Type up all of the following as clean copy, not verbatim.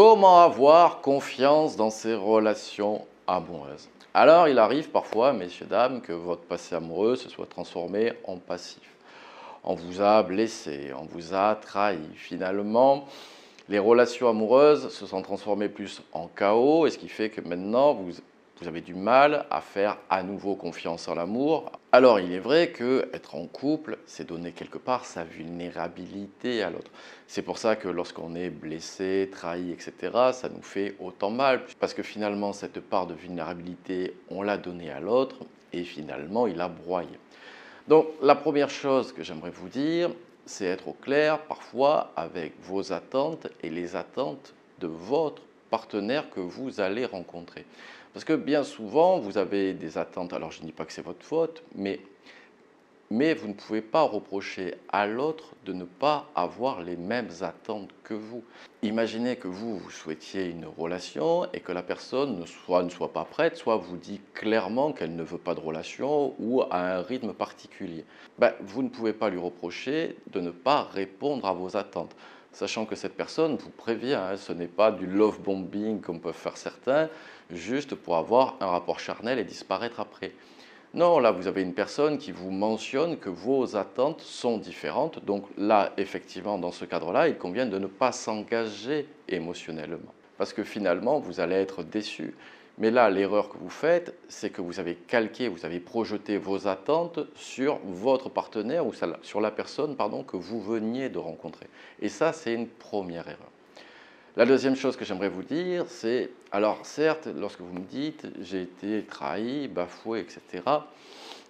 Comment avoir confiance dans ses relations amoureuses? Alors, il arrive parfois, messieurs, dames, que votre passé amoureux se soit transformé en passif. On vous a blessé, on vous a trahi. Finalement, les relations amoureuses se sont transformées plus en chaos, et ce qui fait que maintenant, vous avez du mal à faire à nouveau confiance en l'amour. Alors, il est vrai que être en couple, c'est donner quelque part sa vulnérabilité à l'autre. C'est pour ça que lorsqu'on est blessé, trahi, etc., ça nous fait autant mal, parce que finalement, cette part de vulnérabilité, on l'a donnée à l'autre, et finalement, il a broyé. Donc, la première chose que j'aimerais vous dire, c'est être au clair parfois avec vos attentes et les attentes de votre partenaire que vous allez rencontrer. Parce que bien souvent, vous avez des attentes, alors je ne dis pas que c'est votre faute, mais vous ne pouvez pas reprocher à l'autre de ne pas avoir les mêmes attentes que vous. Imaginez que vous souhaitiez une relation et que la personne ne soit pas prête, soit vous dit clairement qu'elle ne veut pas de relation ou à un rythme particulier. Vous ne pouvez pas lui reprocher de ne pas répondre à vos attentes. Sachant que cette personne vous prévient, hein, ce n'est pas du love bombing comme peuvent faire certains, juste pour avoir un rapport charnel et disparaître après. Non, là, vous avez une personne qui vous mentionne que vos attentes sont différentes. Donc là, effectivement, dans ce cadre-là, il convient de ne pas s'engager émotionnellement. Parce que finalement, vous allez être déçu. Mais là, l'erreur que vous faites, c'est que vous avez calqué, vous avez projeté vos attentes sur votre partenaire ou sur la personne que vous veniez de rencontrer. Et ça, c'est une première erreur. La deuxième chose que j'aimerais vous dire, c'est, alors certes, lorsque vous me dites j'ai été trahi, bafoué, etc.,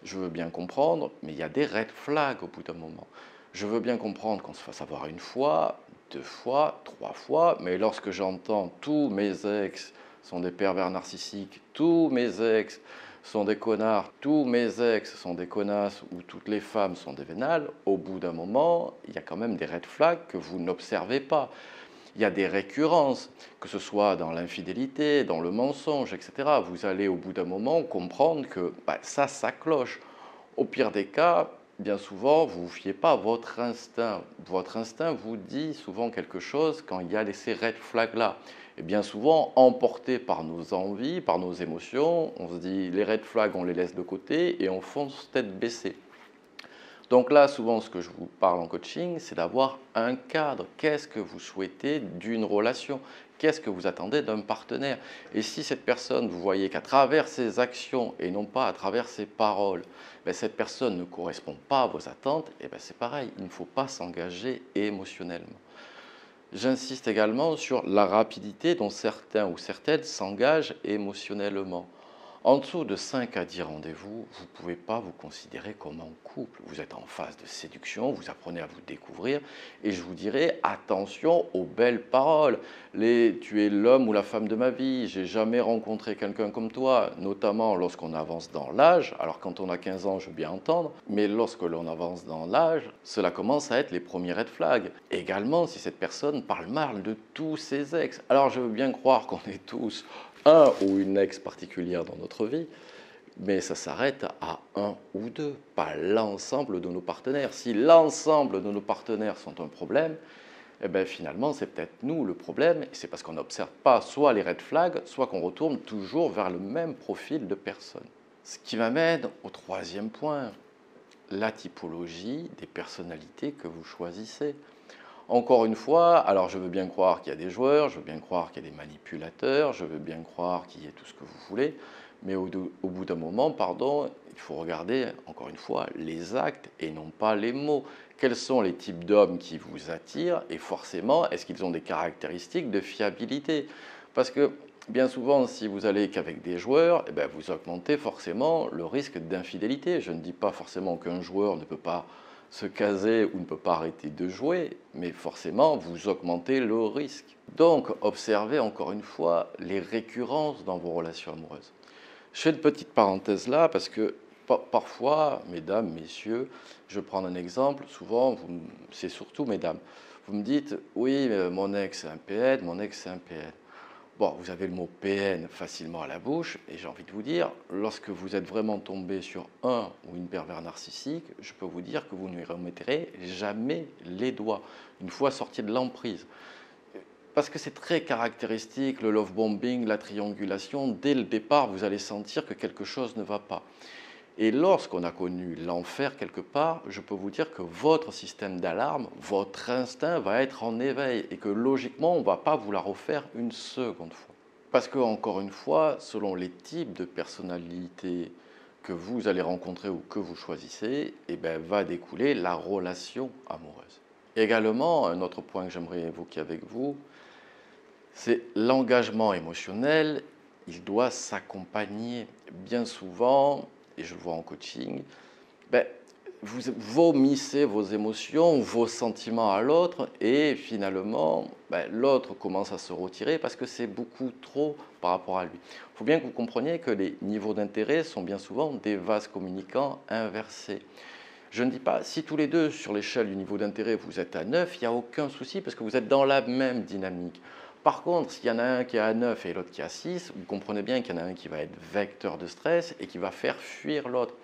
je veux bien comprendre, mais il y a des red flags au bout d'un moment. Je veux bien comprendre qu'on se fasse avoir une fois, deux fois, trois fois, mais lorsque j'entends tous mes ex sont des pervers narcissiques, tous mes ex sont des connards, tous mes ex sont des connasses ou toutes les femmes sont des vénales, au bout d'un moment, il y a quand même des red flags que vous n'observez pas. Il y a des récurrences, que ce soit dans l'infidélité, dans le mensonge, etc. Vous allez au bout d'un moment comprendre que ça cloche. Au pire des cas, bien souvent, vous ne vous fiez pas à votre instinct. Votre instinct vous dit souvent quelque chose quand il y a ces red flags-là. Et bien souvent, emporté par nos envies, par nos émotions, on se dit les red flags, on les laisse de côté et on fonce tête baissée. Donc là, souvent, ce que je vous parle en coaching, c'est d'avoir un cadre. Qu'est-ce que vous souhaitez d'une relation? Qu'est-ce que vous attendez d'un partenaire? Et si cette personne, vous voyez qu'à travers ses actions et non pas à travers ses paroles, cette personne ne correspond pas à vos attentes, c'est pareil, il ne faut pas s'engager émotionnellement. J'insiste également sur la rapidité dont certains ou certaines s'engagent émotionnellement. En dessous de 5 à 10 rendez-vous, vous ne pouvez pas vous considérer comme en couple. Vous êtes en phase de séduction, vous apprenez à vous découvrir. Et je vous dirais, attention aux belles paroles. Tu es l'homme ou la femme de ma vie, j'ai jamais rencontré quelqu'un comme toi, notamment lorsqu'on avance dans l'âge. Alors quand on a 15 ans, je veux bien entendre, mais lorsque l'on avance dans l'âge, cela commence à être les premiers red flags. Également, si cette personne parle mal de tous ses ex. Alors je veux bien croire qu'on est tous un ou une ex particulière dans notre vie, mais ça s'arrête à un ou deux, pas l'ensemble de nos partenaires. Si l'ensemble de nos partenaires sont un problème, finalement, c'est peut-être nous le problème, et c'est parce qu'on n'observe pas soit les red flags, soit qu'on retourne toujours vers le même profil de personne. Ce qui m'amène au troisième point, la typologie des personnalités que vous choisissez. Encore une fois, alors je veux bien croire qu'il y a des joueurs, je veux bien croire qu'il y a des manipulateurs, je veux bien croire qu'il y a tout ce que vous voulez, mais au bout d'un moment, il faut regarder, encore une fois, les actes et non pas les mots. Quels sont les types d'hommes qui vous attirent et forcément, est-ce qu'ils ont des caractéristiques de fiabilité? Parce que bien souvent, si vous allez qu'avec des joueurs, vous augmentez forcément le risque d'infidélité. Je ne dis pas forcément qu'un joueur ne peut pas se caser ou ne peut pas arrêter de jouer, mais forcément, vous augmentez le risque. Donc, observez encore une fois les récurrences dans vos relations amoureuses. Je fais une petite parenthèse là parce que parfois, mesdames, messieurs, je prends un exemple, souvent, c'est surtout mesdames, vous me dites, oui, mon ex c'est un PN, mon ex c'est un PN. Bon, vous avez le mot PN facilement à la bouche, et j'ai envie de vous dire, lorsque vous êtes vraiment tombé sur un ou une pervers narcissique, je peux vous dire que vous ne lui remettrez jamais les doigts, une fois sorti de l'emprise. Parce que c'est très caractéristique, le love bombing, la triangulation. Dès le départ, vous allez sentir que quelque chose ne va pas. Et lorsqu'on a connu l'enfer quelque part, je peux vous dire que votre système d'alarme, votre instinct va être en éveil et que logiquement, on ne va pas vous la refaire une seconde fois. Parce que, encore une fois, selon les types de personnalités que vous allez rencontrer ou que vous choisissez, eh ben, va découler la relation amoureuse. Également, un autre point que j'aimerais évoquer avec vous, c'est l'engagement émotionnel. Il doit s'accompagner bien souvent, et je le vois en coaching, ben, vous vomissez vos émotions, vos sentiments à l'autre et finalement, ben, l'autre commence à se retirer parce que c'est beaucoup trop par rapport à lui. Il faut bien que vous compreniez que les niveaux d'intérêt sont bien souvent des vases communicants inversés. Je ne dis pas, si tous les deux sur l'échelle du niveau d'intérêt vous êtes à 9, il n'y a aucun souci parce que vous êtes dans la même dynamique. Par contre, s'il y en a un qui est à 9 et l'autre qui est à 6, vous comprenez bien qu'il y en a un qui va être vecteur de stress et qui va faire fuir l'autre.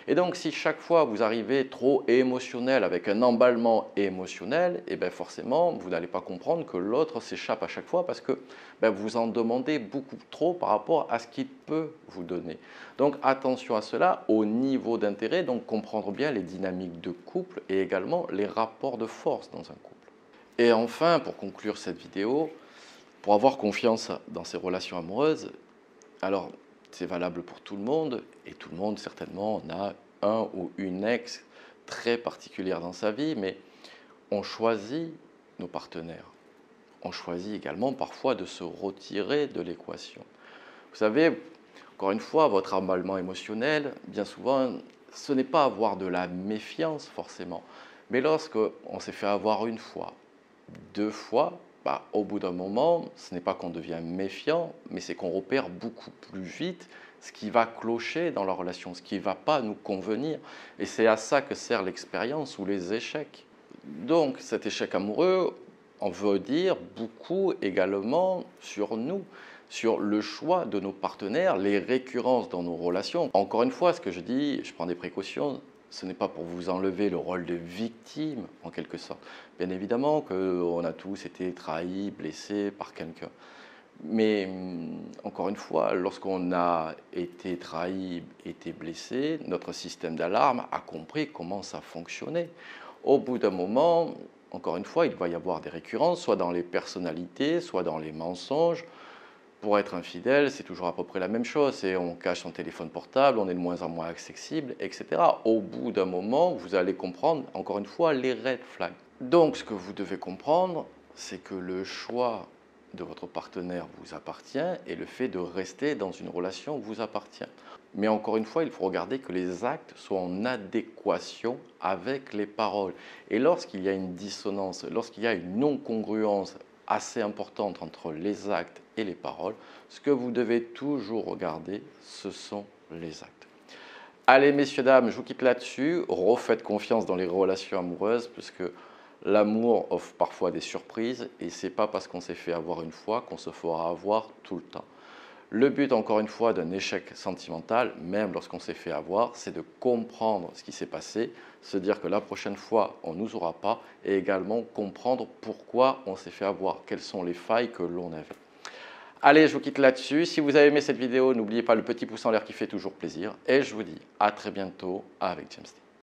Et donc, si chaque fois vous arrivez trop émotionnel avec un emballement émotionnel, et bien forcément, vous n'allez pas comprendre que l'autre s'échappe à chaque fois parce que ben, vous en demandez beaucoup trop par rapport à ce qu'il peut vous donner. Donc, attention à cela au niveau d'intérêt, donc comprendre bien les dynamiques de couple et également les rapports de force dans un couple. Et enfin, pour conclure cette vidéo, pour avoir confiance dans ses relations amoureuses, alors c'est valable pour tout le monde, et tout le monde certainement en a un ou une ex très particulière dans sa vie, mais on choisit nos partenaires. On choisit également parfois de se retirer de l'équation. Vous savez, encore une fois, votre emballement émotionnel, bien souvent, ce n'est pas avoir de la méfiance forcément, mais lorsque on s'est fait avoir une fois, deux fois, bah, au bout d'un moment, ce n'est pas qu'on devient méfiant, mais c'est qu'on repère beaucoup plus vite ce qui va clocher dans la relation, ce qui ne va pas nous convenir. Et c'est à ça que sert l'expérience ou les échecs. Donc cet échec amoureux, on veut dire beaucoup également sur nous, sur le choix de nos partenaires, les récurrences dans nos relations. Encore une fois, ce que je dis, je prends des précautions, ce n'est pas pour vous enlever le rôle de victime, en quelque sorte. Bien évidemment qu'on a tous été trahis, blessés par quelqu'un. Mais encore une fois, lorsqu'on a été trahi, été blessé, notre système d'alarme a compris comment ça fonctionnait. Au bout d'un moment, encore une fois, il va y avoir des récurrences, soit dans les personnalités, soit dans les mensonges. Pour être infidèle, c'est toujours à peu près la même chose. C'est on cache son téléphone portable, on est de moins en moins accessible, etc. Au bout d'un moment, vous allez comprendre, encore une fois, les red flags. Donc, ce que vous devez comprendre, c'est que le choix de votre partenaire vous appartient et le fait de rester dans une relation vous appartient. Mais encore une fois, il faut regarder que les actes soient en adéquation avec les paroles. Et lorsqu'il y a une dissonance, lorsqu'il y a une non-congruence assez importante entre les actes et les paroles, ce que vous devez toujours regarder, ce sont les actes. Allez, messieurs, dames, je vous quitte là-dessus. Refaites confiance dans les relations amoureuses, puisque l'amour offre parfois des surprises, et ce n'est pas parce qu'on s'est fait avoir une fois qu'on se fera avoir tout le temps. Le but, encore une fois, d'un échec sentimental, même lorsqu'on s'est fait avoir, c'est de comprendre ce qui s'est passé, se dire que la prochaine fois, on ne nous aura pas, et également comprendre pourquoi on s'est fait avoir, quelles sont les failles que l'on avait. Allez, je vous quitte là-dessus. Si vous avez aimé cette vidéo, n'oubliez pas le petit pouce en l'air qui fait toujours plaisir. Et je vous dis à très bientôt avec James T.